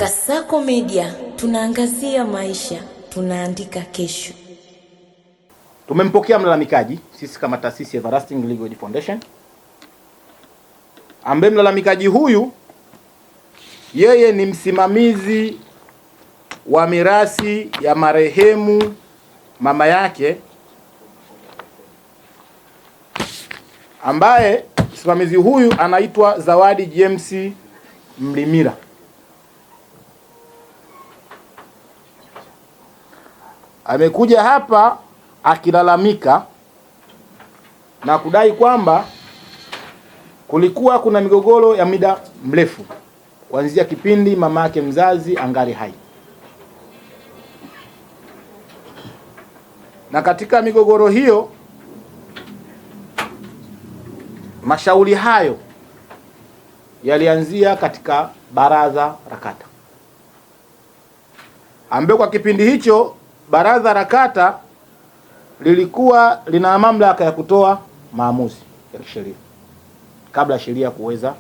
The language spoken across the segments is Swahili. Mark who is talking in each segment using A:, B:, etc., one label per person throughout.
A: Kasako Media, tunaangazia maisha, tunaandika kesho.
B: Tumempokea mlalamikaji sisi kama taasisi ya Everlasting Legal Aid Foundation, ambaye mlalamikaji huyu yeye ni msimamizi wa mirathi ya marehemu mama yake, ambaye msimamizi huyu anaitwa Zawadi James Mlimira. Amekuja hapa akilalamika na kudai kwamba kulikuwa kuna migogoro ya muda mrefu kuanzia kipindi mama yake mzazi angali hai, na katika migogoro hiyo mashauri hayo yalianzia katika baraza la kata, ambapo kwa kipindi hicho baraza la kata lilikuwa lina mamlaka ya kutoa maamuzi ya kisheria kabla sheria kuweza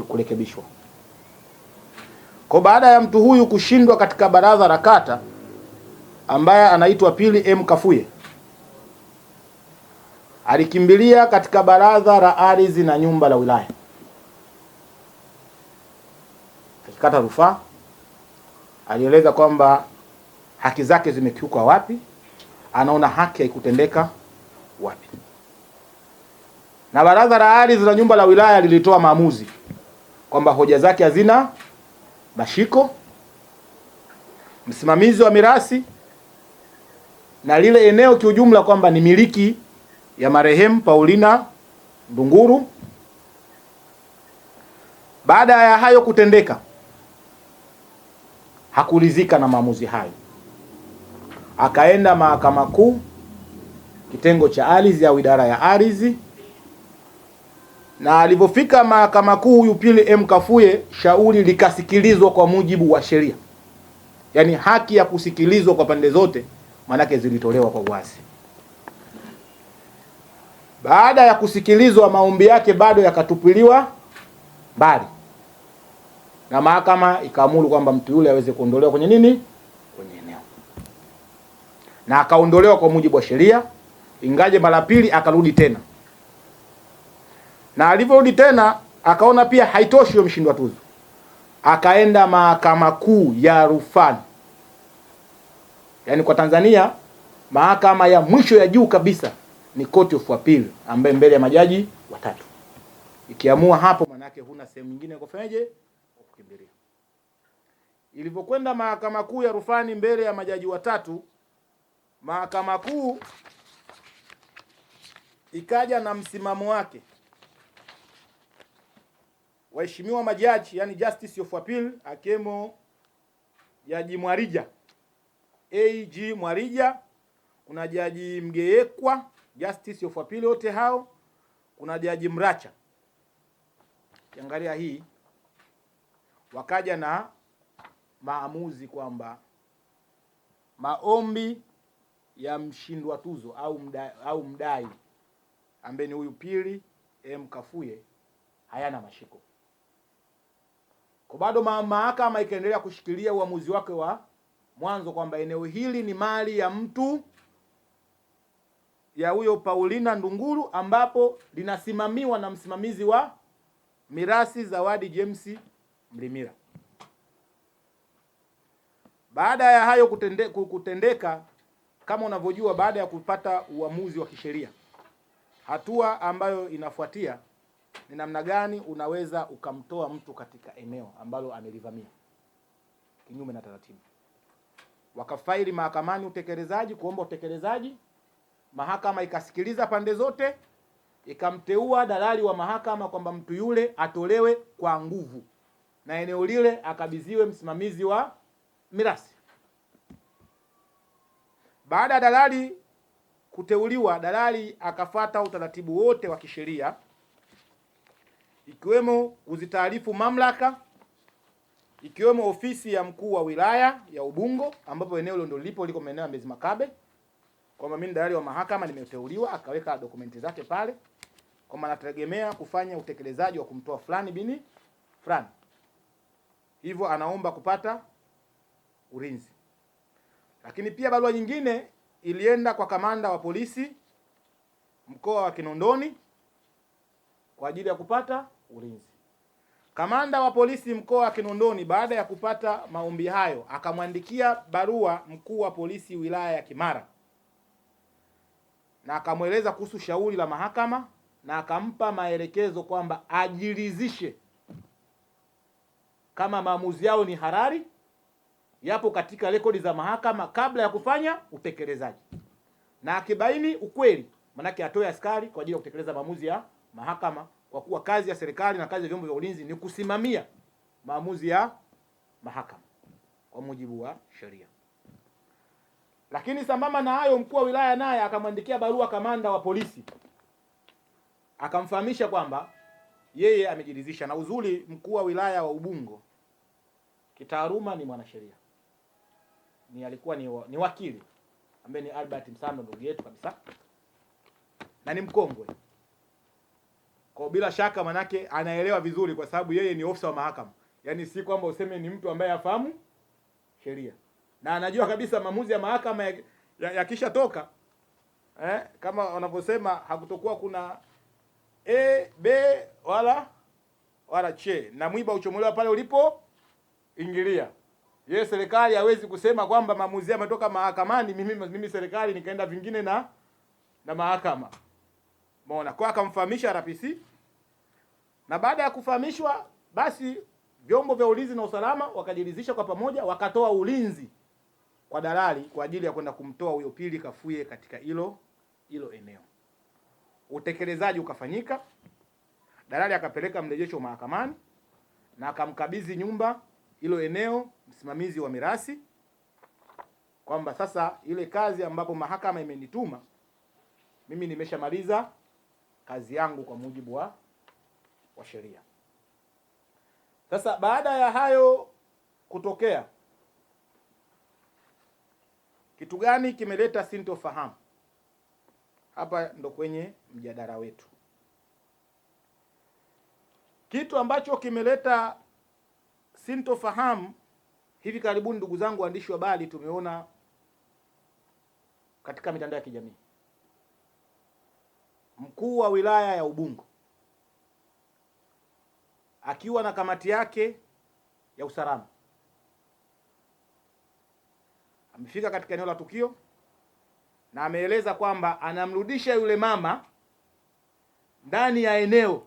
B: kurekebishwa. Kwa baada ya mtu huyu kushindwa katika baraza la kata, ambaye anaitwa Pili M Kafuye, alikimbilia katika baraza la ardhi na nyumba la wilaya, akikata rufaa. Alieleza kwamba haki zake zimekiuka wapi, anaona haki haikutendeka wapi, na baraza la ardhi na nyumba la wilaya lilitoa maamuzi kwamba hoja zake hazina mashiko. Msimamizi wa mirathi na lile eneo kiujumla kwamba ni miliki ya marehemu Paulina Ndunguru. Baada ya hayo kutendeka, hakuridhika na maamuzi hayo, akaenda Mahakama Kuu kitengo cha ardhi au idara ya ardhi, na alipofika Mahakama Kuu huyu Pili M Kafuye, shauri likasikilizwa kwa mujibu wa sheria, yaani haki ya kusikilizwa kwa pande zote manake zilitolewa kwa uwazi. Baada ya kusikilizwa, maombi yake bado yakatupiliwa mbali, na mahakama ikaamuru kwamba mtu yule aweze kuondolewa kwenye nini, kwenye eneo, na akaondolewa kwa mujibu wa sheria. Ingaje mara pili akarudi tena, na alivyorudi tena akaona pia haitoshi hiyo mshindwa tuzo, akaenda Mahakama Kuu ya Rufani, yaani kwa Tanzania mahakama ya mwisho ya juu kabisa ni Court of Appeal, ambaye mbele ya majaji watatu. Ikiamua hapo, manake huna sehemu nyingine ya kufanyaje kukimbilia. Ilivyokwenda Mahakama Kuu ya Rufani mbele ya majaji watatu, Mahakama Kuu ikaja na msimamo wake. Waheshimiwa majaji, yani Justice of Appeal, akiwemo Jaji Mwarija, AG Mwarija, kuna Jaji Mgeyekwa, Justice of Appeal, wote hao, kuna Jaji Mracha. Kiangalia hii, wakaja na maamuzi kwamba maombi ya mshindwa tuzo au mdai ambaye ni huyu Pili M Kafuye hayana mashiko. Kwa bado mahakama ikaendelea kushikilia uamuzi wake wa mwanzo kwamba eneo hili ni mali ya mtu ya huyo Paulina Ndunguru, ambapo linasimamiwa na msimamizi wa mirathi Zawadi James Mlimira. Baada ya hayo kutendeka, kama unavyojua, baada ya kupata uamuzi wa kisheria, hatua ambayo inafuatia ni namna gani unaweza ukamtoa mtu katika eneo ambalo amelivamia kinyume na taratibu. Wakafaili mahakamani utekelezaji, kuomba utekelezaji. Mahakama ikasikiliza pande zote, ikamteua dalali wa mahakama kwamba mtu yule atolewe kwa nguvu na eneo lile akabidhiwe msimamizi wa mirathi. Baada ya dalali kuteuliwa, dalali akafata utaratibu wote wa kisheria, ikiwemo kuzitaarifu mamlaka, ikiwemo ofisi ya mkuu wa wilaya ya Ubungo, ambapo eneo hilo ndio liko maeneo ya Mbezi Makabe, kwamba mimi dalali wa mahakama nimeteuliwa. Akaweka dokumenti zake pale kwamba anategemea kufanya utekelezaji wa kumtoa fulani bini fulani. hivyo anaomba kupata ulinzi. Lakini pia barua nyingine ilienda kwa kamanda wa polisi mkoa wa Kinondoni kwa ajili ya kupata ulinzi. Kamanda wa polisi mkoa wa Kinondoni baada ya kupata maombi hayo akamwandikia barua mkuu wa polisi wilaya ya Kimara na akamweleza kuhusu shauri la mahakama na akampa maelekezo kwamba ajiridhishe kama maamuzi yao ni halali, yapo katika rekodi za mahakama kabla ya kufanya utekelezaji, na akibaini ukweli manake atoe askari kwa ajili ya kutekeleza maamuzi ya mahakama, kwa kuwa kazi ya serikali na kazi ya vyombo vya ulinzi ni kusimamia maamuzi ya mahakama kwa mujibu wa sheria. Lakini sambamba na hayo, mkuu wa wilaya naye akamwandikia barua kamanda wa polisi akamfahamisha kwamba yeye amejiridhisha. Na uzuri, mkuu wa wilaya wa Ubungo kitaaluma ni mwanasheria, alikuwa ni wakili ambaye ni Albert Msando, ndugu yetu kabisa na ni mkongwe. Kwa bila shaka manake anaelewa vizuri, kwa sababu yeye ni ofisa wa mahakama. Yaani si kwamba useme ni mtu ambaye afahamu sheria, na anajua kabisa maamuzi ya mahakama yakishatoka kama wanavyosema hakutokuwa kuna B wala che, na mwiba uchomolewa pale ulipo ingilia. Yeye serikali hawezi kusema kwamba maamuzi yametoka mahakamani, mimi serikali nikaenda vingine na mahakama. Umeona? Kwa akamfahamisha RPC, na baada ya kufahamishwa basi vyombo vya ulinzi na usalama wakajiridhisha kwa pamoja, wakatoa ulinzi kwa dalali kwa ajili ya kwenda kumtoa huyo Pili Kafuye katika hilo eneo. Utekelezaji ukafanyika, dalali akapeleka mrejesho mahakamani na akamkabidhi nyumba hilo eneo msimamizi wa mirasi, kwamba sasa ile kazi ambapo mahakama imenituma mimi nimeshamaliza kazi yangu kwa mujibu wa sheria. Sasa baada ya hayo kutokea, kitu gani kimeleta sintofahamu? Hapa ndo kwenye mjadala wetu. Kitu ambacho kimeleta sintofahamu hivi karibuni, ndugu zangu waandishi wa habari, tumeona katika mitandao ya kijamii mkuu wa wilaya ya Ubungo akiwa na kamati yake ya usalama amefika katika eneo la tukio na ameeleza kwamba anamrudisha yule mama ndani ya eneo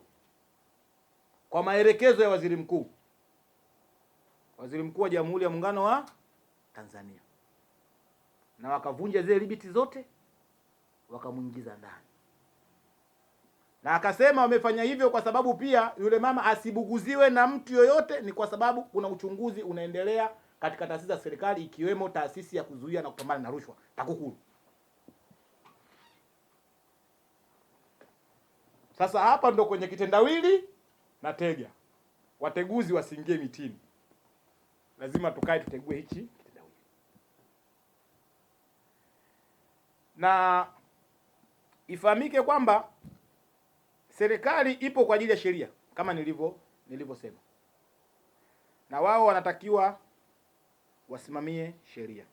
B: kwa maelekezo ya waziri mkuu wa Jamhuri ya Muungano wa Tanzania, na wakavunja zile libiti zote wakamuingiza ndani, na akasema wamefanya hivyo kwa sababu pia yule mama asibuguziwe na mtu yoyote. Ni kwa sababu kuna uchunguzi unaendelea katika taasisi za serikali ikiwemo taasisi ya kuzuia na kupambana na rushwa TAKUKURU. Sasa hapa ndo kwenye kitendawili na tega, wateguzi wasiingie mitini, lazima tukae tutegue hichi kitendawili. Na ifahamike kwamba serikali ipo kwa ajili ya sheria kama nilivyosema, na wao wanatakiwa wasimamie sheria.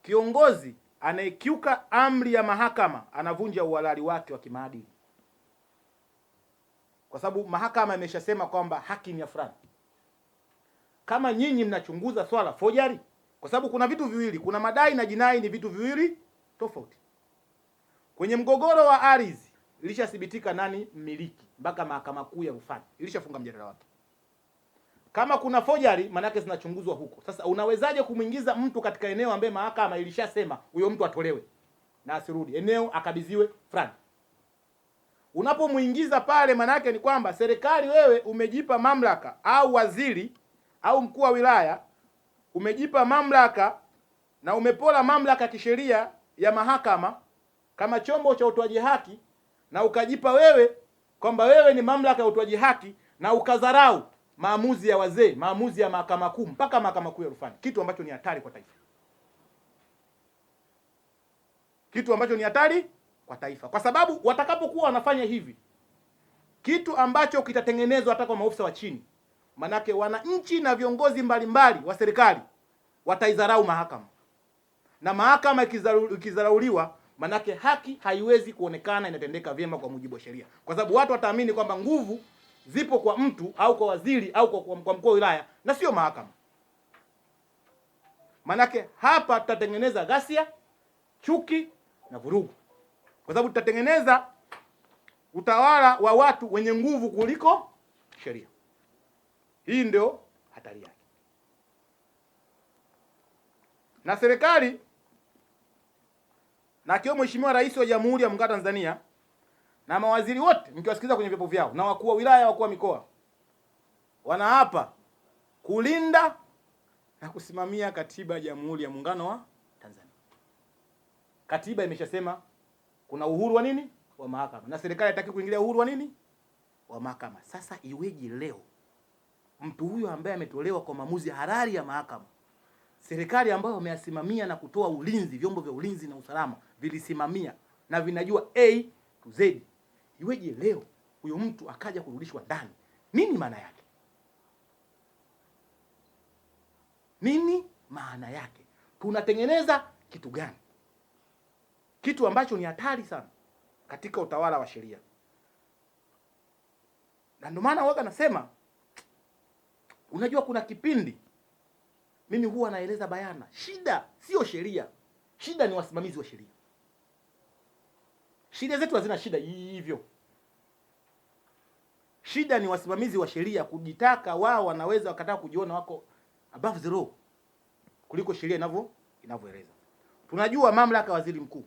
B: Kiongozi anayekiuka amri ya mahakama anavunja uhalali wake wa kimaadili, kwa sababu mahakama imeshasema kwamba haki ni ya fulani. Kama nyinyi mnachunguza swala forgery, kwa sababu kuna vitu viwili, kuna madai na jinai, ni vitu viwili tofauti. Kwenye mgogoro wa ardhi ilishathibitika nani mmiliki, mpaka mahakama kuu ya rufani ilishafunga mjadala wake. Kama kuna forgery, maana yake zinachunguzwa huko. Sasa unawezaje kumuingiza mtu katika eneo ambaye mahakama ilishasema huyo mtu atolewe na asirudi, eneo akabidhiwe fulani? Unapomuingiza pale, maana yake ni kwamba serikali, wewe umejipa mamlaka, au waziri au mkuu wa wilaya umejipa mamlaka na umepola mamlaka kisheria ya mahakama kama chombo cha utoaji haki, na ukajipa wewe kwamba wewe ni mamlaka ya utoaji haki, na ukadharau maamuzi ya wazee, maamuzi ya mahakama kuu mpaka mahakama kuu ya rufani, kitu ambacho ni hatari kwa taifa, kitu ambacho ni hatari kwa taifa, kwa sababu watakapokuwa wanafanya hivi, kitu ambacho kitatengenezwa hata kwa maofisa wa chini. Manake wananchi na viongozi mbalimbali wa serikali wataidharau mahakama, na mahakama ikidharauliwa, manake haki haiwezi kuonekana inatendeka vyema kwa mujibu wa sheria, kwa sababu watu wataamini kwamba nguvu zipo kwa mtu au kwa waziri au kwa mkuu wa wilaya na sio mahakama. Manake hapa tutatengeneza ghasia, chuki na vurugu, kwa sababu tutatengeneza utawala wa watu wenye nguvu kuliko sheria. Hii ndio hatari yake. Na serikali na akiwa Mheshimiwa Rais wa Jamhuri ya Muungano wa Tanzania na mawaziri wote, mkiwasikiliza kwenye viapo vyao, na wakuu wa wilaya, wakuu wa mikoa, wanaapa kulinda na kusimamia katiba ya Jamhuri ya Muungano wa Tanzania. Katiba imeshasema kuna uhuru wa nini? Wa mahakama, na serikali haitaki kuingilia uhuru wa nini? Wa mahakama. Sasa iweje leo mtu huyo ambaye ametolewa kwa maamuzi halali ya mahakama, serikali ambayo wameyasimamia na kutoa ulinzi, vyombo vya ulinzi na usalama vilisimamia na vinajua A to Z, iweje leo huyo mtu akaja kurudishwa ndani? Nini maana yake? Nini maana yake? Tunatengeneza kitu gani? Kitu ambacho ni hatari sana katika utawala wa sheria. Na ndio maana waga nasema, unajua kuna kipindi mimi huwa naeleza bayana, shida sio sheria, shida ni wasimamizi wa sheria. Sheria zetu hazina shida hivyo. Shida ni wasimamizi wa sheria kujitaka wao wanaweza wakataka kujiona wako above the law kuliko sheria inavyoeleza. Tunajua mamlaka ya waziri mkuu.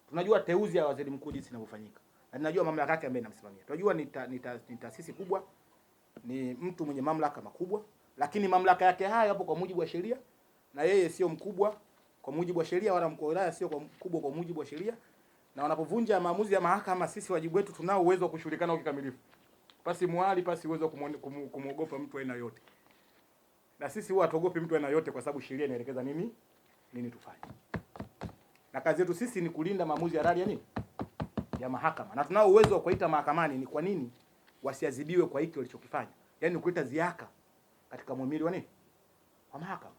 B: Tunajua teuzi ya waziri mkuu jinsi inavyofanyika. Na tunajua mamlaka yake ambaye inamsimamia. Tunajua ni taasisi kubwa, ni mtu mwenye mamlaka makubwa, lakini mamlaka yake haya hapo kwa mujibu wa sheria, na yeye sio mkubwa kwa mujibu wa sheria, wala mkuu wa wilaya sio mkubwa kwa mujibu wa sheria. Na wanapovunja maamuzi ya mahakama, sisi wajibu wetu tunao uwezo wa kushughulikana kikamilifu. Pasi muhali, pasi uwezo kumuogopa mtu aina yote. Na sisi huwa hatuogopi mtu aina yote, kwa sababu sheria inaelekeza nini tufanye. Na kazi yetu sisi ni kulinda maamuzi halali ya nini? Ya mahakama. Na tunao uwezo wa kuita mahakamani ni kwa nini wasiadhibiwe kwa hiki walichokifanya. Yaani kuleta ziaka katika muhimili wa nini? Wa mahakama.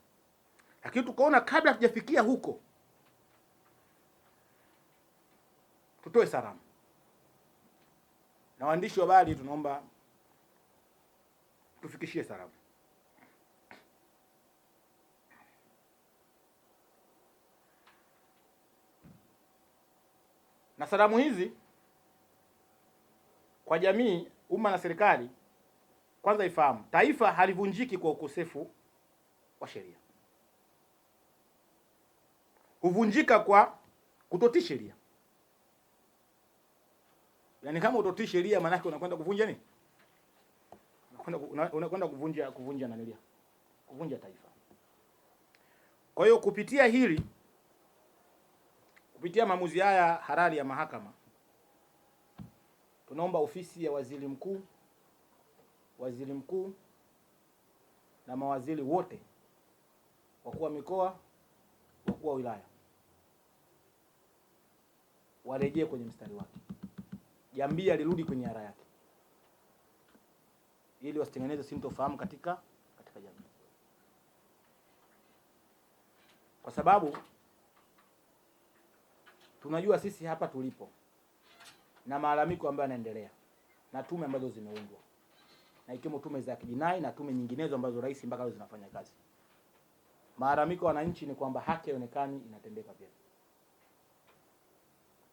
B: Lakini tukaona kabla tujafikia huko, tutoe salamu. Na waandishi wa habari tunaomba tufikishie salamu. Na salamu hizi kwa jamii, umma na serikali, kwanza ifahamu, taifa halivunjiki kwa ukosefu wa sheria. Huvunjika kwa kutotii sheria. Yaani kama utotii sheria, maana yake unakwenda kuvunja nini? Unakwenda kuvunja nanilia? Kuvunja taifa. Kwa hiyo kupitia hili, kupitia maamuzi haya halali ya mahakama, tunaomba ofisi ya waziri mkuu na mawaziri wote, wakuu wa mikoa, wakuu wa wilaya, warejee kwenye mstari wake. Jambia lirudi kwenye ara yake, ili wasitengeneze sintofahamu katika jamii. Kwa sababu tunajua sisi hapa tulipo na malalamiko ambayo yanaendelea na tume ambazo zimeundwa, na ikiwemo tume za kijinai na tume nyinginezo ambazo rais mpaka leo zinafanya kazi. Malalamiko ya wananchi ni kwamba haki haionekani inatendeka vyema.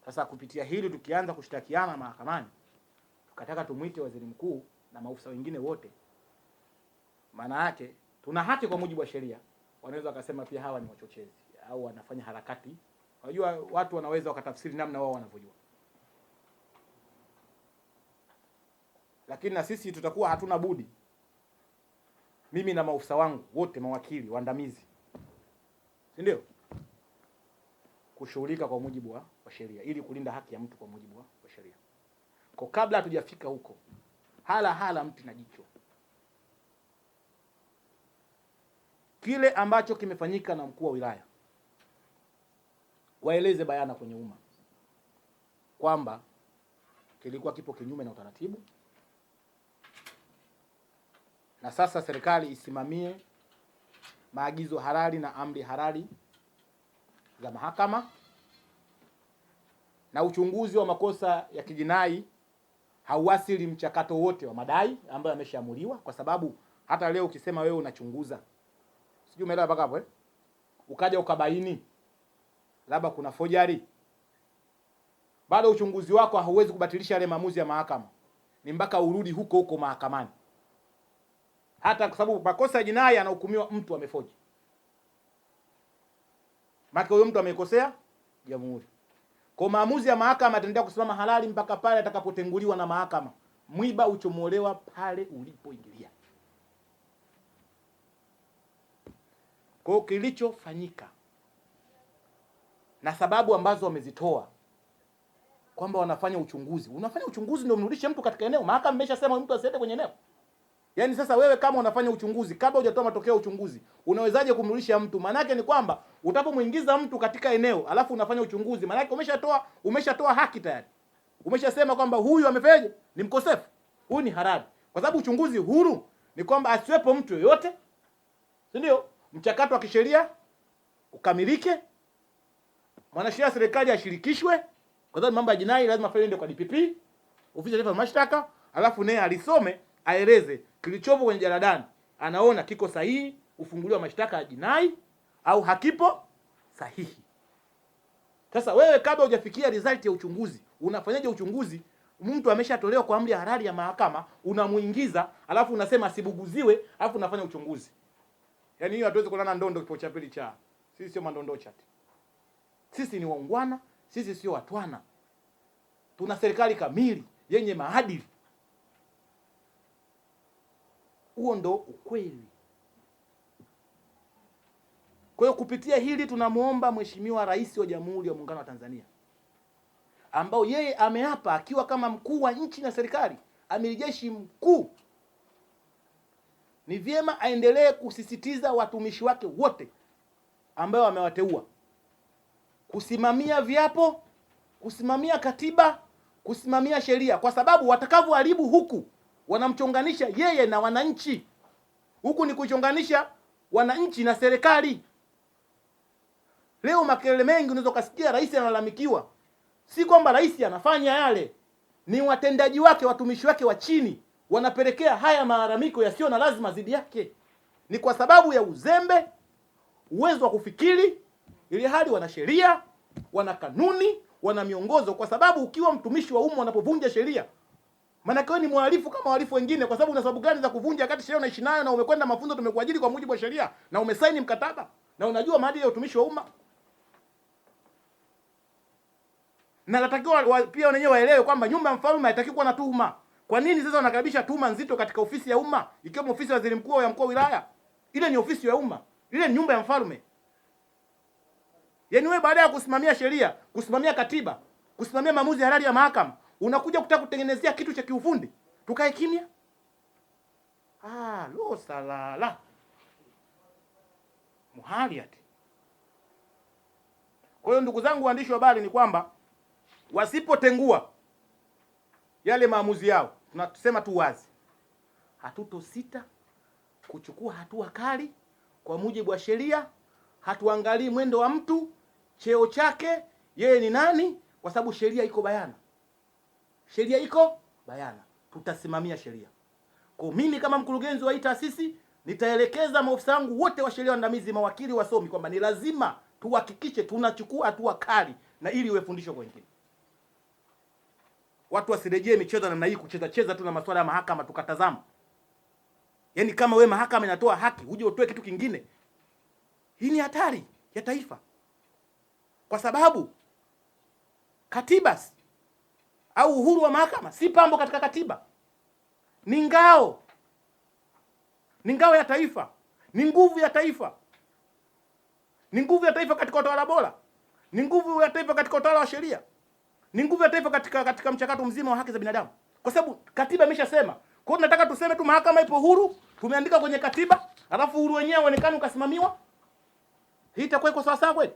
B: Sasa kupitia hili, tukianza kushtakiana mahakamani, tukataka tumuite waziri mkuu na maafisa wengine wote, maana yake tuna haki kwa mujibu wa sheria. Wanaweza wakasema pia hawa ni wachochezi au wanafanya harakati. Unajua watu wanaweza wakatafsiri namna wao wanavyojua. Lakini na sisi tutakuwa hatuna budi, mimi na maafisa wangu wote, mawakili waandamizi, si ndio, kushughulika kwa mujibu wa sheria ili kulinda haki ya mtu kwa mujibu wa sheria. Kwa kabla hatujafika huko, hala mtu na jicho kile ambacho kimefanyika na mkuu wa wilaya, waeleze bayana kwenye umma kwamba kilikuwa kipo kinyume na utaratibu, na sasa serikali isimamie maagizo halali na amri halali za mahakama, na uchunguzi wa makosa ya kijinai hauasili mchakato wote wa madai ambayo yameshaamuliwa, kwa sababu hata leo ukisema wewe unachunguza, sijui umeelewa mpaka hapo ukaja ukabaini labda kuna forgery, bado uchunguzi wako hauwezi kubatilisha yale maamuzi ya mahakama, ni mpaka urudi huko huko mahakamani, hata kwa sababu makosa ya jinai anahukumiwa mtu amefoji, maana huyo mtu amekosea jamhuri. Kwa maamuzi ya mahakama yataendelea kusimama halali mpaka pale atakapotenguliwa na mahakama. Mwiba uchomolewa pale ulipoingilia. Kwa kilichofanyika na sababu ambazo wamezitoa kwamba wanafanya uchunguzi. Unafanya uchunguzi ndio mrudishe mtu katika eneo. Mahakama imeshasema mtu asiende kwenye eneo. Yaani sasa wewe kama unafanya uchunguzi kabla hujatoa matokeo ya uchunguzi, unawezaje kumrudisha mtu? Maana yake ni kwamba utapomuingiza mtu katika eneo alafu unafanya uchunguzi, maana yake umeshatoa haki tayari. Umeshasema kwamba huyu amefanyaje? Ni mkosefu. Huyu ni halali. Kwa sababu uchunguzi huru ni kwamba asiwepo mtu yoyote. Si ndio? Mchakato wa kisheria ukamilike. Mwanasheria serikali ashirikishwe. Kwa sababu mambo ya jinai lazima faili ndio kwa DPP, ofisi ya taifa ya mashtaka, alafu naye alisome, aeleze kilichopo kwenye jaladani. Anaona kiko sahihi ufunguliwa mashtaka ya jinai au hakipo sahihi. Sasa wewe kabla hujafikia result ya uchunguzi, unafanyaje uchunguzi? Mtu ameshatolewa kwa amri ya halali ya mahakama, unamuingiza, alafu unasema asibuguziwe, alafu unafanya uchunguzi. Yaani hiyo hatuwezi kulana ndondo kipo cha pili cha. Sisi sio mandondo chat. Sisi ni waungwana, sisi sio watwana. Tuna serikali kamili yenye maadili. Huo ndo ukweli. Kwa hiyo kupitia hili tunamuomba Mheshimiwa Rais wa Jamhuri ya Muungano wa Tanzania, ambao yeye ameapa akiwa kama mkuu wa nchi na serikali, amiri jeshi mkuu, ni vyema aendelee kusisitiza watumishi wake wote ambao amewateua kusimamia viapo, kusimamia katiba, kusimamia sheria, kwa sababu watakavyoharibu huku wanamchonganisha yeye na wananchi. Huku ni kuchonganisha wananchi na serikali. Leo makelele mengi unaweza kusikia rais analalamikiwa. Si kwamba rais anafanya yale, ni watendaji wake, watumishi wake wa chini wanapelekea haya malalamiko yasiyo na lazima dhidi yake. Ni kwa sababu ya uzembe, uwezo wa kufikiri, ili hali wana sheria, wana kanuni, wana miongozo. Kwa sababu ukiwa mtumishi wa umma unapovunja sheria, maana wewe ni mhalifu kama wahalifu wengine. Kwa sababu una sababu gani za kuvunja wakati sheria unaishi nayo na umekwenda mafunzo, tumekuajiri kwa mujibu wa sheria na umesaini mkataba na unajua maadili ya utumishi wa umma? Na natakiwa pia wenyewe waelewe kwamba nyumba ya mfalme haitaki kuwa na tuhuma. Kwa nini sasa wanakaribisha tuhuma nzito katika ofisi ya umma, ikiwemo ofisi ya waziri mkuu au ya mkuu wa wilaya? Ile ni ofisi ya umma. Ile ni nyumba ya mfalme. Yaani wewe baada ya kusimamia sheria, kusimamia katiba, kusimamia maamuzi halali ya mahakama, unakuja kutaka kutengenezea kitu cha kiufundi. Tukae kimya? Lo salala. Muhali ati. Kwa hiyo ndugu zangu waandishi wa habari, ni kwamba wasipotengua yale maamuzi yao, tunasema tu wazi, hatutosita kuchukua hatua kali kwa mujibu wa sheria. Hatuangalii mwendo wa mtu, cheo chake, yeye ni nani, kwa sababu sheria iko bayana. Sheria iko bayana. Tutasimamia sheria. Kwa mimi kama mkurugenzi wa hii taasisi nitaelekeza maofisa wangu wote wa sheria waandamizi, mawakili, wasomi kwamba ni lazima tuhakikishe tunachukua hatua kali, na ili iwe fundisho kwa wengine. Watu wasirejee michezo namna hii, kucheza tu na masuala ya mahakama tukatazama. Yaani kama we mahakama inatoa haki, uje utoe kitu kingine. Hii ni hatari ya taifa. Kwa sababu katiba au uhuru wa mahakama si pambo katika katiba. Ni ngao. Ni ngao ya taifa. Ni nguvu ya taifa. Ni nguvu ya taifa katika utawala bora. Ni nguvu ya taifa katika utawala wa sheria. Ni nguvu ya taifa katika mchakato mzima wa haki za binadamu. Kwa sababu katiba imeshasema. Kwa hiyo tunataka tuseme tu mahakama ipo huru, tumeandika kwenye katiba, alafu uhuru wenyewe uonekane ukasimamiwa. Hii itakuwa iko sawa sawa kweli?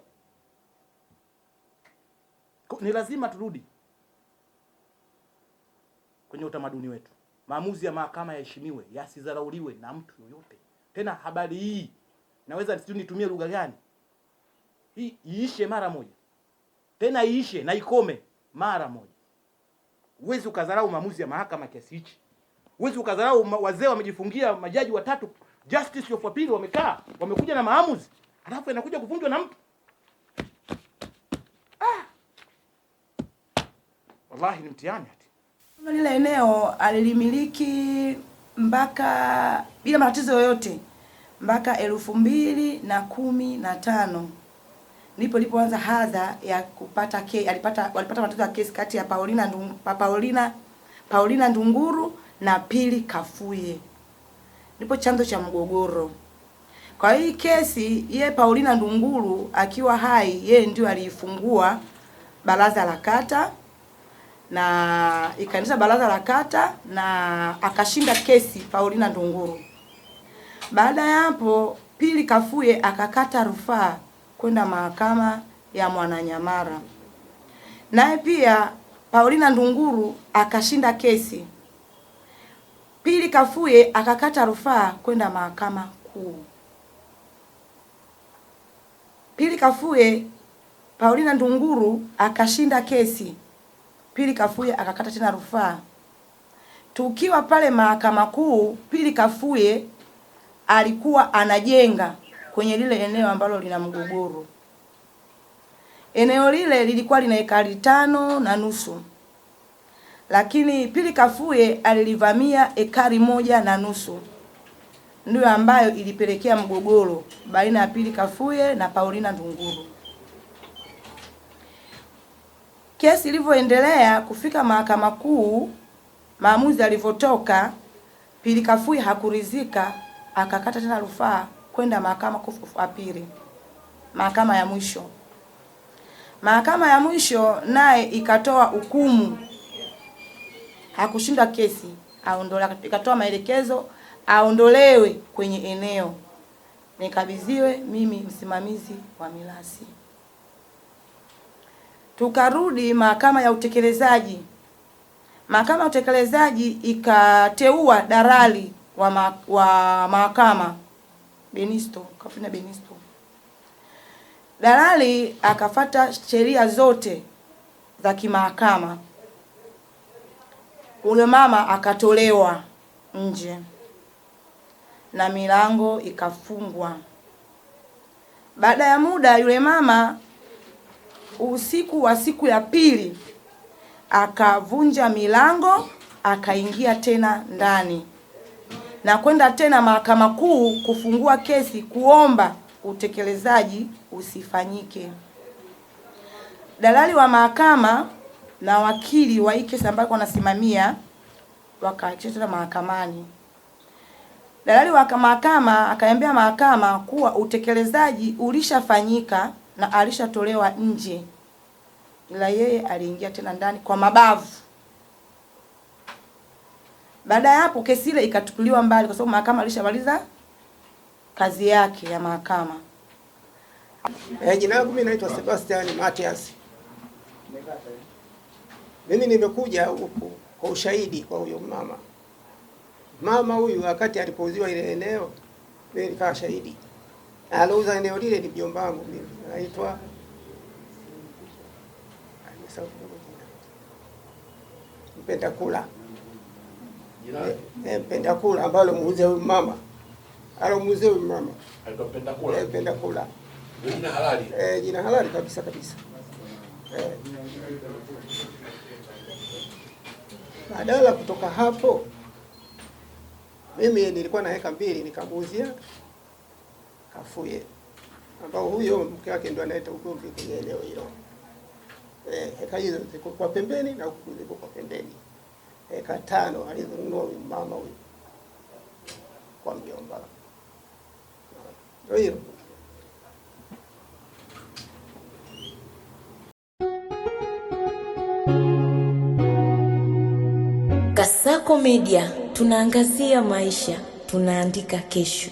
B: Ni lazima turudi kwenye utamaduni wetu. maamuzi ya mahakama yaheshimiwe, yasidharauliwe na mtu yoyote. Tena habari hii naweza nitumie lugha gani? Hii iishe mara moja. Tena iishe na ikome mara moja. Uwezi ukadharau maamuzi ya mahakama kiasi hichi. Uwezi ukadharau wazee wamejifungia, majaji watatu justice of appeal wamekaa, wamekuja na maamuzi, alafu inakuja kuvunjwa na mtu. Wallahi ni mtihani.
C: Lile eneo alilimiliki mpaka bila matatizo yoyote mpaka 2015 ndipo ilipoanza hadha ya kupata walipata matatizo ya kesi kati ya Paulina Ndunguru na Pili Kafuye, ndipo chanzo cha mgogoro. Kwa hii kesi ye Paulina Ndunguru akiwa hai, yeye ndio aliifungua baraza la kata na ikaendesha baraza la kata na akashinda kesi Paulina Ndunguru. Baada ya hapo Pili Kafuye akakata rufaa kwenda mahakama ya Mwananyamala. Naye pia Paulina Ndunguru akashinda kesi. Pili Kafuye akakata rufaa kwenda mahakama kuu. Pili Kafuye, Paulina Ndunguru akashinda kesi. Pili Kafuye akakata tena rufaa. Tukiwa pale mahakama kuu, Pili Kafuye alikuwa anajenga kwenye lile eneo ambalo lina mgogoro. Eneo lile lilikuwa lina ekari 5.5. Lakini Pili Kafuye alilivamia ekari 1.5. Ndio ambayo ilipelekea mgogoro baina ya Pili Kafuye na Paulina Ndunguru. Kesi ilivyoendelea kufika mahakama kuu, maamuzi alivyotoka, Pili Kafuye hakuridhika, akakata tena rufaa kwenda mahakama kuu ya pili, mahakama ya mwisho. Mahakama ya mwisho naye ikatoa hukumu, hakushinda kesi, aondolewe, ikatoa maelekezo aondolewe kwenye eneo, nikabidhiwe mimi msimamizi wa mirathi. Tukarudi mahakama ya utekelezaji. Mahakama ya utekelezaji ikateua dalali wa mahakama Benisto, Kafina Benisto. Dalali akafata sheria zote za kimahakama. Ule mama akatolewa nje na milango ikafungwa. Baada ya muda, yule mama usiku wa siku ya pili akavunja milango, akaingia tena ndani na kwenda tena mahakama kuu kufungua kesi kuomba utekelezaji usifanyike. Dalali wa mahakama na wakili wa kesi ambao wanasimamia wakaachia tena mahakamani. Dalali wa mahakama akaambia mahakama kuwa utekelezaji ulishafanyika na alishatolewa nje, ila yeye aliingia tena ndani kwa mabavu. Baada ya hapo kesi ile ikatupuliwa mbali kwa sababu mahakama alishamaliza kazi yake ya mahakama.
D: Jina langu mimi naitwa Sebastian Matias. Mimi nimekuja huku kwa ushahidi kwa huyo mama. Mama huyu wakati alipouziwa ile eneo, mimi nikawa shahidi. Alouza eneo lile ni mjomba wangu mimi. Anaitwa Mpenda Kula. Mpenda Kula ambalo muuze huyu mama. Alomuuze huyu mama.
E: Alikuwa Mpenda Kula.
D: Mpenda Kula.
E: Jina halali.
D: Jina halali kabisa. Badala kutoka hapo mimi nilikuwa na heka 2 nikamuuzia Kafuye, ambao huyo mke wake ndo anaita ugomvi kwenye eneo hilo. Heka hizo ziko kwa pembeni na huku ziko kwa pembeni. Heka 5 alizonunua huyu mama huyu kwa mjomba. Ndio hiyo.
A: Kasako Media, tunaangazia maisha, tunaandika kesho.